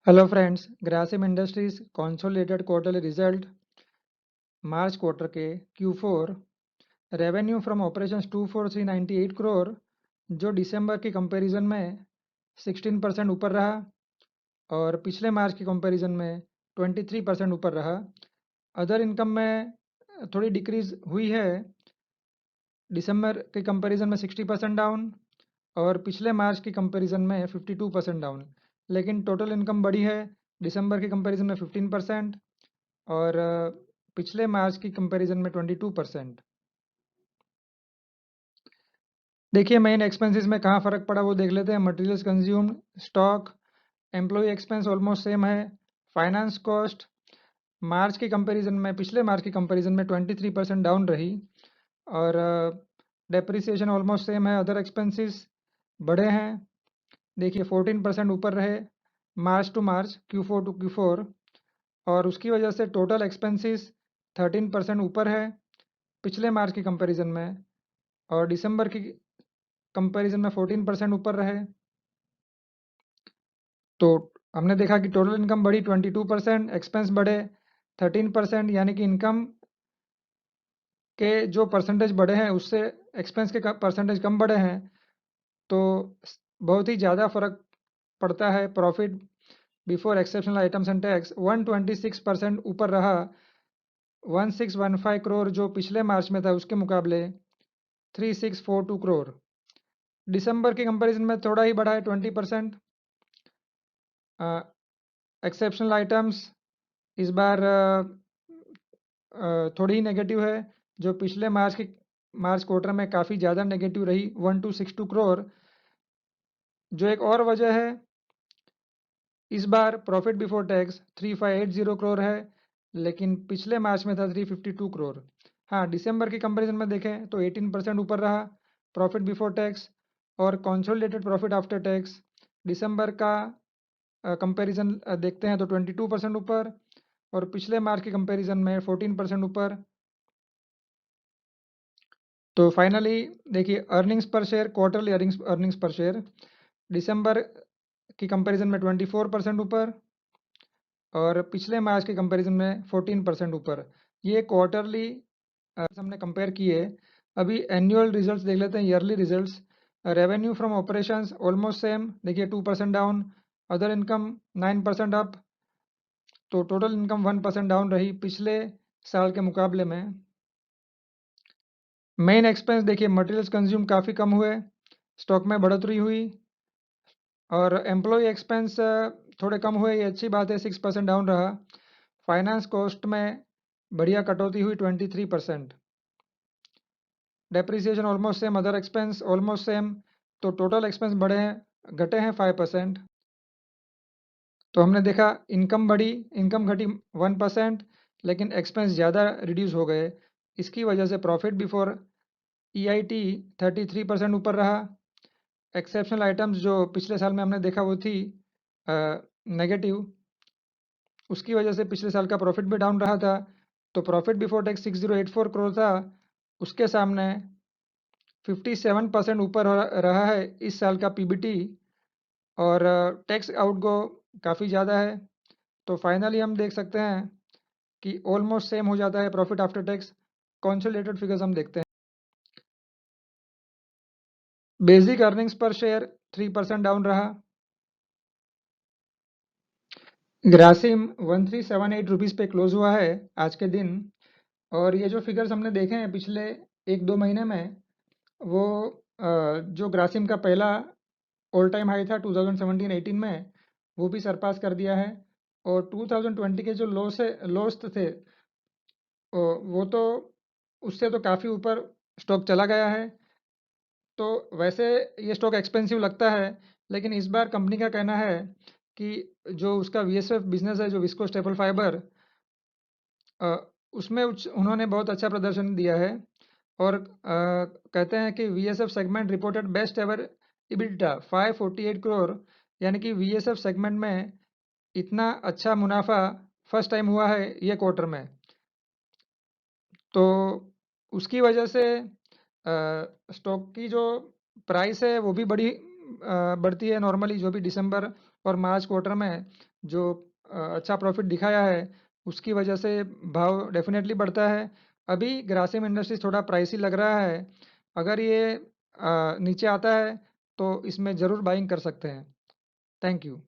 Hello friends, Grasim Industries consolidated quarterly result मार्च quarter के Q4 revenue from operations 24398 crore जो दिसंबर की comparison में 16% ऊपर रहा और पिछले मार्च की कंपैरिजन में 23% ऊपर रहा। अदर इनकम में थोड़ी डिक्रीज हुई है, दिसंबर के कंपैरिजन में 60% डाउन और पिछले मार्च की कंपैरिजन में 52% डाउन। लेकिन टोटल इनकम बढ़ी है दिसंबर की कंपैरिजन में 15% और पिछले मार्च की कंपैरिजन में 22%। देखिए मेन एक्सपेंसेस में कहाँ फ़र्क पड़ा वो देख लेते हैं। Materials consumed, stock, employ expense almost same है। फाइनेंस कॉस्ट मार्च की कंपैरिजन में पिछले मार्च की कंपैरिजन में 23% डाउन रही और डेप्रिसिएशन ऑलमोस्ट सेम है। अदर एक्सपेंसेस बढ़े हैं, देखिए 14% ऊपर रहे March two March, Q4 to Q4 और उसकी वजह से टोटल एक्सपेंसेस 13% ऊपर है पिछले मार्च की कंपैरिजन में और दिसंबर की कंपैरिजन में 14% ऊपर रहे। तो हमने देखा कि टोटल इनकम बढ़ी 22%, एक्सपेंस बढ़े 13%, यानी कि इनकम के जो परसेंटेज बढ़े हैं उससे एक्सपेंस के परसेंटेज कम बढ़े हैं। तो बहुत ही ज़्यादा फर्क पड़ता है। Profit before exceptional items and tax 126% ऊपर रहा, 1615 करोड़ जो पिछले मार्च में था उसके मुकाबले 3642 करोड़। दिसंबर के कंपैरिजन में थोड़ा ही बढ़ा है 20%। एक्सेप्शनल आइटम्स इस बार थोड़ी ही नेगेटिव है, जो पिछले मार्च क्वार्टर में काफ़ी ज़्यादा नेगेटिव रही 1262 करोड़। जो एक और वजह है, इस बार प्रॉफिट बिफोर टैक्स 3580 करोड़ है, लेकिन पिछले मार्च में था 352 करोड़। हाँ, दिसंबर की कंपैरिजन में देखें तो 18% ऊपर रहा प्रॉफिट बिफोर टैक्स और कंसोलिडेटेड प्रॉफिट आफ्टर टैक्स दिसंबर का कंपैरिजन देखते हैं तो 22% ऊपर और पिछले मार्च की कंपैरिजन में 14% ऊपर। तो फाइनली देखिए अर्निंग्स पर शेयर, क्वार्टरली अर्निंग्स पर शेयर दिसंबर की कंपैरिजन में 24% ऊपर और पिछले मार्च के कंपैरिजन में 14% ऊपर। ये क्वार्टरली हमने कंपेयर किए। अभी एनुअल रिजल्ट्स देख लेते हैं, yearly results. Revenue from operations almost same, देखिए 2% डाउन। अदर इनकम 9% अप, तो टोटल इनकम 1% डाउन रही पिछले साल के मुकाबले में। मेन एक्सपेंस देखिए मटेरियल्स कंज्यूम काफ़ी कम हुए, स्टॉक में बढ़ोतरी हुई और एम्प्लॉय एक्सपेंस थोड़े कम हुए, ये अच्छी बात है, 6% डाउन रहा। फाइनेंस कॉस्ट में बढ़िया कटौती हुई 23%। Depreciation almost same, other expense almost same, तो टोटल एक्सपेंस बढ़े हैं घटे हैं 5%। तो हमने देखा इनकम बढ़ी, इनकम घटी 1%, लेकिन एक्सपेंस ज़्यादा रिड्यूस हो गए। इसकी वजह से प्रॉफिट बिफोर EIT 33% ऊपर रहा। एक्सेप्शनल आइटम्स जो पिछले साल में हमने देखा वो थी नेगेटिव, उसकी वजह से पिछले साल का प्रॉफिट भी डाउन रहा था। तो प्रॉफिट बिफोर टैक्स 6084 करोड़ था, उसके सामने 57% ऊपर रहा है इस साल का PBT और टैक्स आउटगो काफ़ी ज़्यादा है। तो फाइनली हम देख सकते हैं कि ऑलमोस्ट सेम हो जाता है profit after tax. Consolidated figures हम देखते हैं। बेसिक अर्निंग्स पर शेयर 3% डाउन रहा। ग्रासिम 1378 रुपीज़ पे क्लोज हुआ है आज के दिन और ये जो फिगर्स हमने देखे हैं पिछले 1-2 महीने में, वो जो ग्रासिम का पहला ऑल टाइम हाई था 2017-18 में, वो भी सरपास कर दिया है और 2020 के जो लोस थे वो तो उससे तो काफ़ी ऊपर स्टॉक चला गया है। तो वैसे ये स्टॉक एक्सपेंसिव लगता है, लेकिन इस बार कंपनी का कहना है कि जो उसका VSF बिजनेस है, जो विस्को स्टेपल फाइबर, उसमें उन्होंने बहुत अच्छा प्रदर्शन दिया है और कहते हैं कि VSF segment reported best ever EBITDA 548 crore, यानी कि VSF सेगमेंट में इतना अच्छा मुनाफा फर्स्ट टाइम हुआ है ये क्वार्टर में। तो उसकी वजह से स्टॉक की जो प्राइस है वो भी बढ़ती है नॉर्मली, जो भी दिसंबर और मार्च क्वार्टर में जो अच्छा प्रॉफिट दिखाया है, उसकी वजह से भाव डेफ़िनेटली बढ़ता है। अभी ग्रासिम इंडस्ट्रीज़ थोड़ा प्राइसी लग रहा है। अगर ये नीचे आता है, तो इसमें ज़रूर बाइंग कर सकते हैं। Thank you.